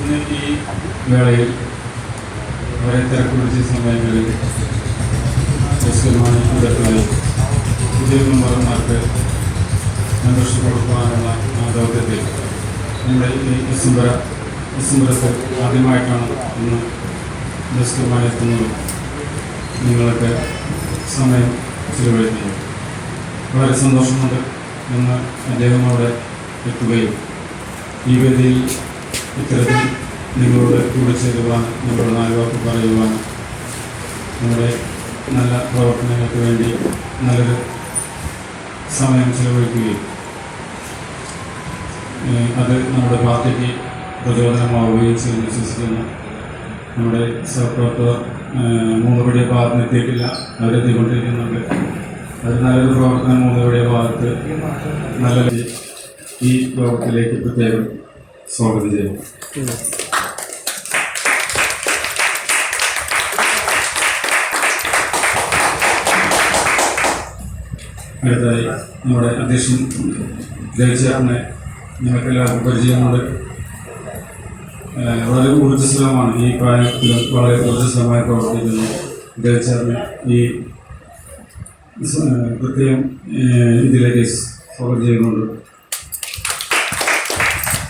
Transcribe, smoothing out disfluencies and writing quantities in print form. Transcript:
ഇന്ന് ഈ വേളയിൽ വളരെ തിരക്ക് പിടിച്ച സമയങ്ങളിൽ മുസ്ലിമായി അംഗങ്ങളായി പുതിയ മെമ്പർമാർക്ക് മെമ്പർഷിപ്പ് കൊടുക്കുവാനുള്ള ദൗത്യത്തിൽ നമ്മുടെ ഈ ഡിസംബറത്ത് ആദ്യമായിട്ടാണ് ഇന്ന് മുസ്ലിമായി എത്തുന്നത്. നിങ്ങളൊക്കെ സമയം ചിലവഴിക്കുന്നത് വളരെ സന്തോഷമുണ്ട്. ഇന്ന് അദ്ദേഹം അവിടെ എത്തുകയും ഈ വേദിയിൽ ഇത്തരത്തിൽ നിങ്ങളോട് കൂടെ ചേരുവാൻ, നിങ്ങളുടെ നാല് വാക്ക് പറയുവാൻ, നമ്മുടെ നല്ല പ്രവർത്തനങ്ങൾക്ക് വേണ്ടി നല്ലൊരു സമയം ചിലവഴിക്കുകയും അത് നമ്മുടെ പാർട്ടിക്ക് പ്രചോദനമാവുകയും ചെയ്യുന്ന വിശ്വസിക്കുന്നു. നമ്മുടെ സഹപ്രവർത്തകർ 3 പടിയ ഭാഗത്ത് എത്തിയിട്ടില്ല, അവരെത്തിക്കൊണ്ടിരിക്കുന്നുണ്ട്. അത് നല്ലൊരു പ്രവർത്തനം 3 പടിയ ഭാഗത്ത് നല്ല ഈ യോഗത്തിലേക്ക് പ്രത്യേകം സ്വാഗതം ചെയ്യും. അടുത്തതായി നമ്മുടെ അധ്യക്ഷൻ ജയിച്ചേട്ടനെ നിങ്ങൾക്കെല്ലാവർക്കും പരിചയമുണ്ട്. വളരെ ഊർജ്ജസ്വലമാണ്, ഈ പ്രായത്തിൽ വളരെ ഊർജ്ജസ്വലമായി പ്രവർത്തിക്കുന്നു. ജയിച്ചേട്ടനെ ഈ പ്രത്യേകം ഇതിലേക്ക് സ്വാഗതം ചെയ്യുന്നുണ്ട്.